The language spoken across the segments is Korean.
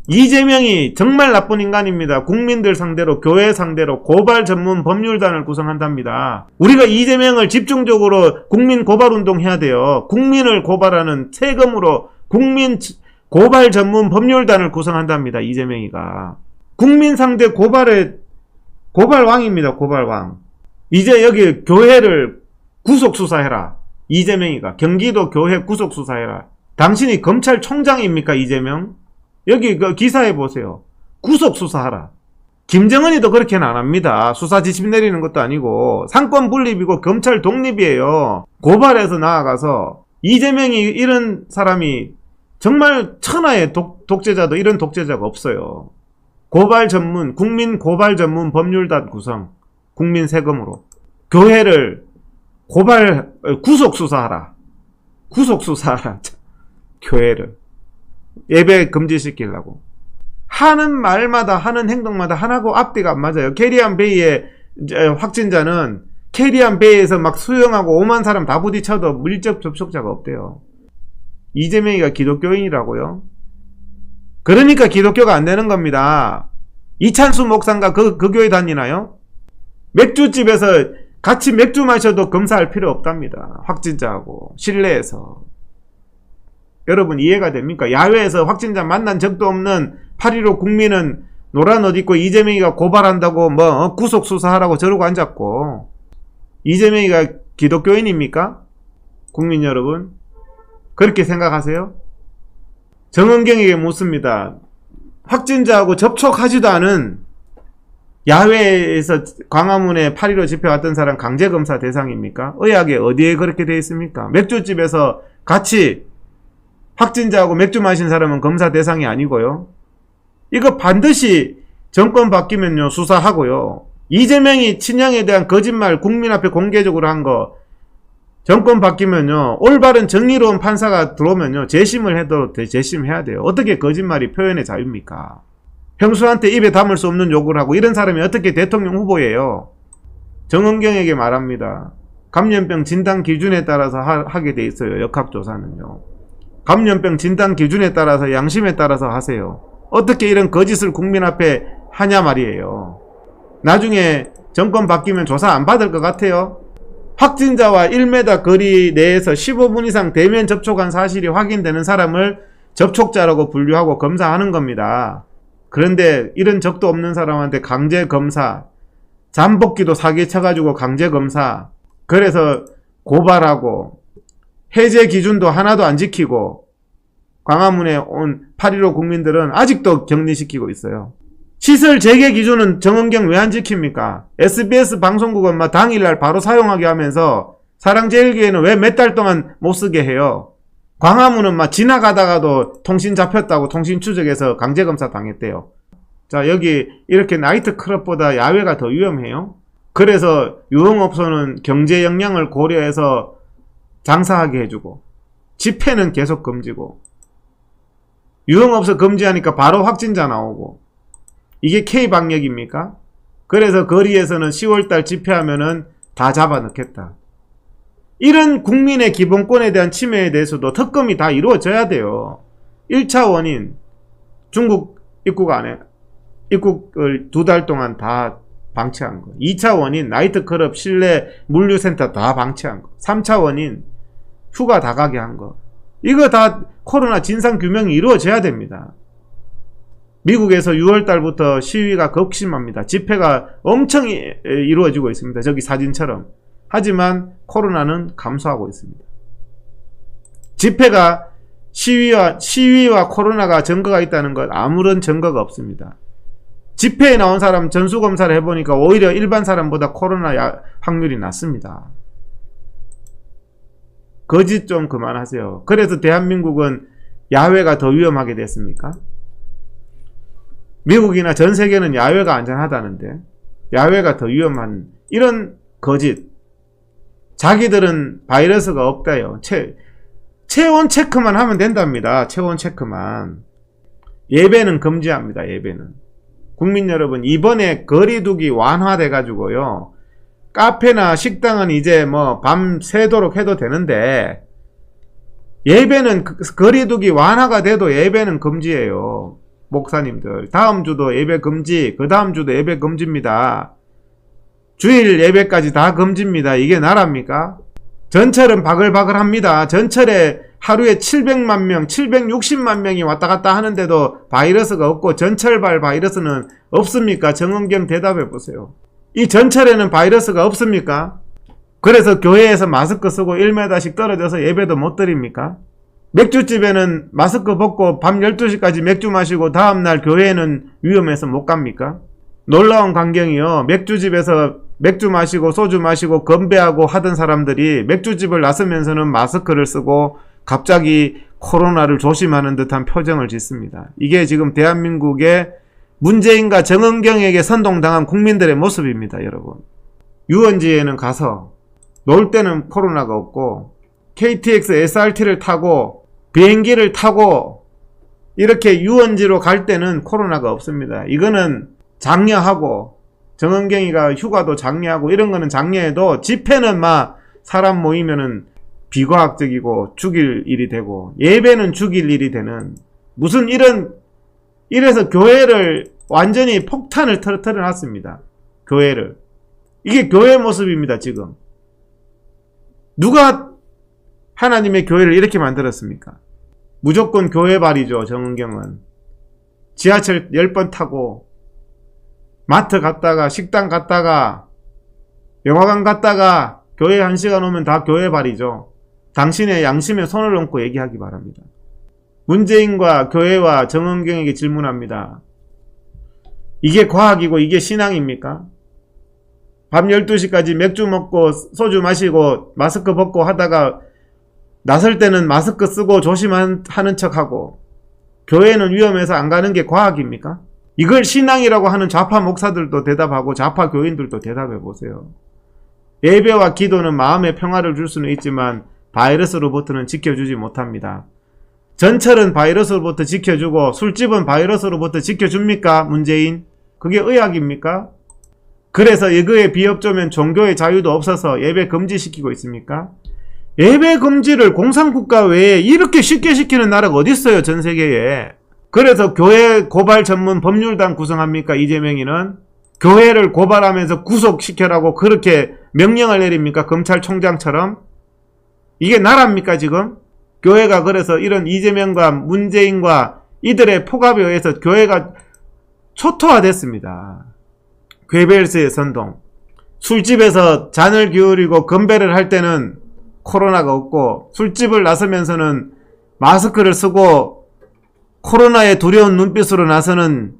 이재명이 정말 나쁜 인간입니다. 국민들 상대로, 교회 상대로 고발 전문 법률단을 구성한답니다. 우리가 이재명을 집중적으로 국민 고발 운동 해야 돼요. 국민을 고발하는 세금으로 국민 고발 전문 법률단을 구성한답니다. 이재명이가. 국민 상대 고발왕입니다. 고발왕. 이제 여기 교회를 구속수사해라. 이재명이가. 경기도 교회 구속수사해라. 당신이 검찰총장입니까? 이재명? 여기 그 기사에 보세요. 구속수사하라. 김정은이도 그렇게는 안 합니다. 수사 지침 내리는 것도 아니고 상권 분립이고 검찰 독립이에요. 고발해서 나아가서 이재명이 이런 사람이 정말 천하의 독재자도 이런 독재자가 없어요. 고발 전문, 국민 고발 전문 법률단 구성. 국민 세금으로. 교회를 구속수사하라. 구속수사하라. 교회를. 예배 금지시키려고. 하는 말마다, 하는 행동마다 하나고 앞뒤가 안 맞아요. 캐리안 베이의 확진자는 캐리안 베이에서 막 수영하고 5만 사람 다 부딪혀도 밀접 접촉자가 없대요. 이재명이가 기독교인이라고요? 그러니까 기독교가 안 되는 겁니다. 이찬수 목사인가 그 교회 다니나요? 맥주집에서 같이 맥주 마셔도 검사할 필요 없답니다. 확진자하고 실내에서. 여러분 이해가 됩니까? 야외에서 확진자 만난 적도 없는 8.15 국민은 노란 옷 입고 이재명이가 고발한다고 구속 수사하라고 저러고 앉았고. 이재명이가 기독교인입니까? 국민 여러분 그렇게 생각하세요? 정은경에게 묻습니다. 확진자하고 접촉하지도 않은 야외에서 광화문에 8.15 집회 왔던 사람 강제검사 대상입니까? 의학에 어디에 그렇게 되어 있습니까? 맥주집에서 같이 확진자하고 맥주 마신 사람은 검사 대상이 아니고요. 이거 반드시 정권 바뀌면요 수사하고요. 이재명이 친형에 대한 거짓말 국민 앞에 공개적으로 한 거 정권 바뀌면요 올바른 정의로운 판사가 들어오면요 재심을 해도 재심해야 돼요. 어떻게 거짓말이 표현의 자유입니까? 형수한테 입에 담을 수 없는 욕을 하고 이런 사람이 어떻게 대통령 후보예요? 정은경에게 말합니다. 감염병 진단 기준에 따라서 하게 돼 있어요. 역학조사는요. 감염병 진단 기준에 따라서 양심에 따라서 하세요. 어떻게 이런 거짓을 국민 앞에 하냐 말이에요. 나중에 정권 바뀌면 조사 안 받을 것 같아요? 확진자와 1m 거리 내에서 15분 이상 대면 접촉한 사실이 확인되는 사람을 접촉자라고 분류하고 검사하는 겁니다. 그런데 이런 적도 없는 사람한테 강제검사, 잠복기도 사기쳐가지고 강제검사, 그래서 고발하고 해제 기준도 하나도 안 지키고 광화문에 온 8.15 국민들은 아직도 격리시키고 있어요. 시설 재개 기준은 정은경 왜 안 지킵니까? SBS 방송국은 막 당일날 바로 사용하게 하면서 사랑제일교회는 왜 몇 달 동안 못 쓰게 해요? 광화문은 막 지나가다가도 통신 잡혔다고 통신 추적해서 강제검사 당했대요. 자, 여기 이렇게 나이트 클럽보다 야외가 더 위험해요. 그래서 유흥업소는 경제 역량을 고려해서 장사하게 해주고 집회는 계속 금지고 유흥업소 금지하니까 바로 확진자 나오고 이게 K방역입니까? 그래서 거리에서는 10월달 집회하면은 다 잡아넣겠다. 이런 국민의 기본권에 대한 침해에 대해서도 특검이 다 이루어져야 돼요. 1차 원인 중국 입국을 2달 동안 다 방치한 거. 2차 원인 나이트클럽 실내 물류센터 다 방치한 거. 3차 원인 휴가 다 가게 한 거. 이거 다 코로나 진상규명이 이루어져야 됩니다. 미국에서 6월달부터 시위가 극심합니다. 집회가 엄청 이루어지고 있습니다. 저기 사진처럼. 하지만 코로나는 감소하고 있습니다. 집회가 시위와 코로나가 증거가 있다는 것 아무런 증거가 없습니다. 집회에 나온 사람 전수검사를 해보니까 오히려 일반 사람보다 코로나 확률이 낮습니다. 거짓 좀 그만하세요. 그래서 대한민국은 야외가 더 위험하게 됐습니까? 미국이나 전 세계는 야외가 안전하다는데 야외가 더 위험한 이런 거짓. 자기들은 바이러스가 없다요. 체온 체크만 하면 된답니다. 체온 체크만. 예배는 금지합니다. 예배는. 국민 여러분 이번에 거리두기 완화돼 가지고요. 카페나 식당은 이제 뭐 밤 새도록 해도 되는데 예배는 거리두기 완화가 돼도 예배는 금지예요. 목사님들. 다음 주도 예배 금지, 그 다음 주도 예배 금지입니다. 주일 예배까지 다 금지입니다. 이게 나라입니까? 전철은 바글바글합니다. 전철에 하루에 700만 명, 760만 명이 왔다 갔다 하는데도 바이러스가 없고 전철발 바이러스는 없습니까? 정은경 대답해 보세요. 이 전철에는 바이러스가 없습니까? 그래서 교회에서 마스크 쓰고 1m씩 떨어져서 예배도 못 드립니까? 맥주집에는 마스크 벗고 밤 12시까지 맥주 마시고 다음날 교회에는 위험해서 못 갑니까? 놀라운 광경이요. 맥주집에서 맥주 마시고 소주 마시고 건배하고 하던 사람들이 맥주집을 나서면서는 마스크를 쓰고 갑자기 코로나를 조심하는 듯한 표정을 짓습니다. 이게 지금 대한민국의 문재인과 정은경에게 선동당한 국민들의 모습입니다, 여러분. 유원지에는 가서 놀 때는 코로나가 없고 KTX, SRT를 타고 비행기를 타고 이렇게 유원지로 갈 때는 코로나가 없습니다. 이거는 장려하고 정은경이가 휴가도 장려하고 이런 거는 장려해도 집회는 막 사람 모이면은 비과학적이고 죽일 일이 되고 예배는 죽일 일이 되는 무슨 이래서 교회를 완전히 폭탄을 터뜨려 놨습니다. 교회를. 이게 교회 모습입니다, 지금. 누가 하나님의 교회를 이렇게 만들었습니까? 무조건 교회발이죠, 정은경은. 지하철 10번 타고 마트 갔다가 식당 갔다가 영화관 갔다가 교회 1시간 오면 다 교회발이죠. 당신의 양심에 손을 얹고 얘기하기 바랍니다. 문재인과 교회와 정은경에게 질문합니다. 이게 과학이고 이게 신앙입니까? 밤 12시까지 맥주 먹고 소주 마시고 마스크 벗고 하다가 나설 때는 마스크 쓰고 조심하는 척하고 교회는 위험해서 안 가는 게 과학입니까? 이걸 신앙이라고 하는 좌파 목사들도 대답하고 좌파 교인들도 대답해 보세요. 예배와 기도는 마음의 평화를 줄 수는 있지만 바이러스로부터는 지켜주지 못합니다. 전철은 바이러스로부터 지켜주고 술집은 바이러스로부터 지켜줍니까? 문재인? 그게 의학입니까? 그래서 이거에 비협조면 종교의 자유도 없어서 예배 금지시키고 있습니까? 예배 금지를 공산국가 외에 이렇게 쉽게 시키는 나라가 어디 있어요, 전 세계에. 그래서 교회 고발 전문 법률단 구성합니까, 이재명이는? 교회를 고발하면서 구속시켜라고 그렇게 명령을 내립니까, 검찰총장처럼? 이게 나라입니까, 지금? 교회가 그래서 이런 이재명과 문재인과 이들의 폭압에 의해서 교회가 초토화됐습니다. 괴벨스의 선동. 술집에서 잔을 기울이고 건배를 할 때는 코로나가 없고 술집을 나서면서는 마스크를 쓰고 코로나에 두려운 눈빛으로 나서는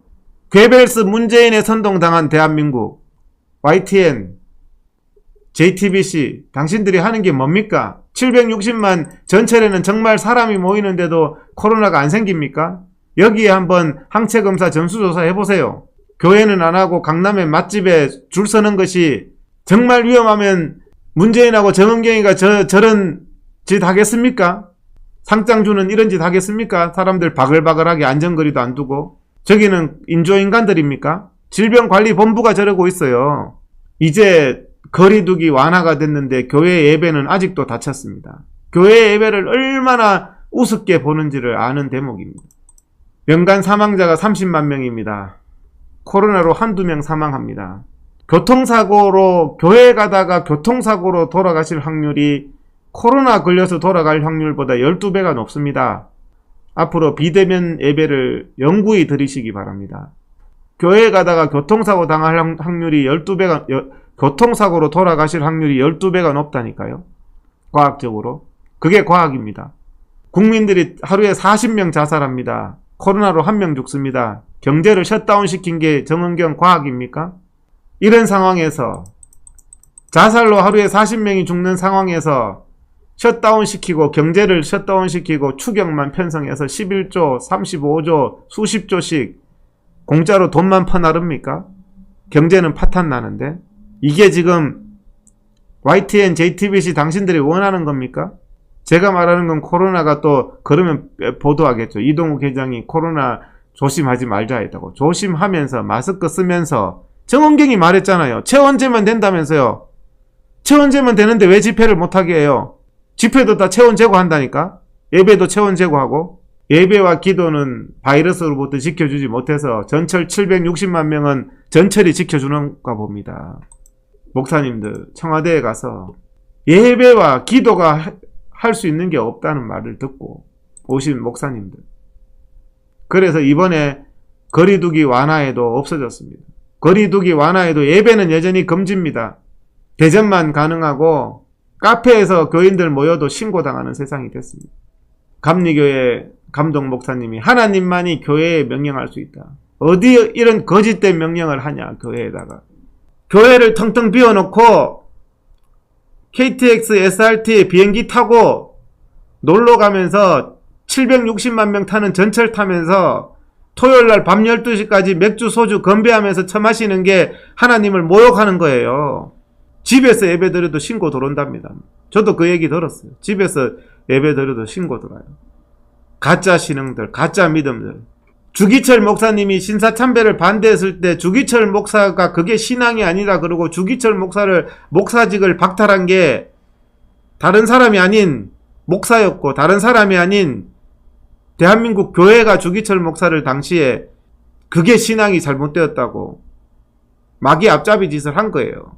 괴벨스 문재인의 선동당한 대한민국. YTN, JTBC 당신들이 하는 게 뭡니까? 760만 전철에는 정말 사람이 모이는데도 코로나가 안 생깁니까? 여기에 한번 항체검사 전수조사 해보세요. 교회는 안 하고 강남의 맛집에 줄 서는 것이 정말 위험하면 문재인하고 정은경이가 저런 짓 하겠습니까? 상장주는 이런 짓 하겠습니까? 사람들 바글바글하게 안전거리도 안 두고. 저기는 인조인간들입니까? 질병관리본부가 저러고 있어요. 이제 거리두기 완화가 됐는데 교회 예배는 아직도 닫혔습니다. 교회 예배를 얼마나 우습게 보는지를 아는 대목입니다. 연간 사망자가 30만 명입니다. 코로나로 한두 명 사망합니다. 교통사고로 교회 가다가 교통사고로 돌아가실 확률이 코로나 걸려서 돌아갈 확률보다 12배가 높습니다. 앞으로 비대면 예배를 영구히 들으시기 바랍니다. 교회 가다가 교통사고 당할 확률이 12배가 교통사고로 돌아가실 확률이 12배가 높다니까요. 과학적으로. 그게 과학입니다. 국민들이 하루에 40명 자살합니다. 코로나로 1명 죽습니다. 경제를 셧다운 시킨 게 정은경 과학입니까? 이런 상황에서 자살로 하루에 40명이 죽는 상황에서 셧다운 시키고 경제를 셧다운 시키고 추경만 편성해서 11조, 35조, 수십조씩 공짜로 돈만 퍼나릅니까? 경제는 파탄 나는데 이게 지금 YTN, JTBC 당신들이 원하는 겁니까? 제가 말하는 건 코로나가 또 그러면 보도하겠죠. 이동욱 회장이 코로나 조심하지 말자 했다고. 조심하면서 마스크 쓰면서 정은경이 말했잖아요. 체온제만 된다면서요. 체온제만 되는데 왜 집회를 못하게 해요? 집회도 다 체온 제거한다니까. 예배도 체온 제거하고. 예배와 기도는 바이러스로부터 지켜주지 못해서 전철 760만 명은 전철이 지켜주는가 봅니다. 목사님들 청와대에 가서 예배와 기도가 할 수 있는 게 없다는 말을 듣고 오신 목사님들. 그래서 이번에 거리두기 완화에도 없어졌습니다. 거리두기 완화에도 예배는 여전히 금지입니다. 대전만 가능하고 카페에서 교인들 모여도 신고당하는 세상이 됐습니다. 감리교회 감독 목사님이 하나님만이 교회에 명령할 수 있다. 어디 이런 거짓된 명령을 하냐, 교회에다가. 교회를 텅텅 비워놓고 KTX, SRT 비행기 타고 놀러 가면서 760만 명 타는 전철 타면서 토요일날 밤 12시까지 맥주, 소주 건배하면서 처마시는 게 하나님을 모욕하는 거예요. 집에서 예배 드려도 신고 들어온답니다. 저도 그 얘기 들었어요. 집에서 예배 드려도 신고 들어요. 가짜 신앙들, 가짜 믿음들. 주기철 목사님이 신사참배를 반대했을 때 주기철 목사가 그게 신앙이 아니라 그러고 주기철 목사직을 박탈한 게 다른 사람이 아닌 목사였고 다른 사람이 아닌 대한민국 교회가 주기철 목사를 당시에 그게 신앙이 잘못되었다고 마귀 앞잡이 짓을 한 거예요.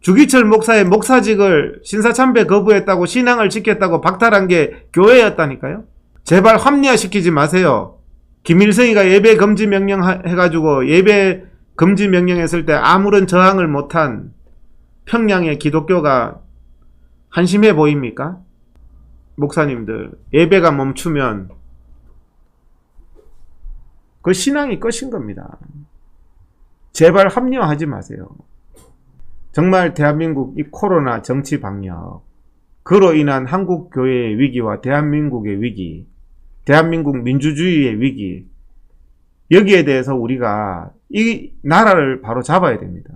주기철 목사의 목사직을 신사참배 거부했다고 신앙을 지켰다고 박탈한 게 교회였다니까요. 제발 합리화시키지 마세요. 김일성이가 예배 금지 명령 해가지고 예배 금지 명령했을 때 아무런 저항을 못한 평양의 기독교가 한심해 보입니까? 목사님들, 예배가 멈추면 그 신앙이 끝인 겁니다. 제발 합리화하지 마세요. 정말 대한민국 이 코로나 정치 방역, 그로 인한 한국 교회의 위기와 대한민국의 위기, 대한민국 민주주의의 위기, 여기에 대해서 우리가 이 나라를 바로 잡아야 됩니다.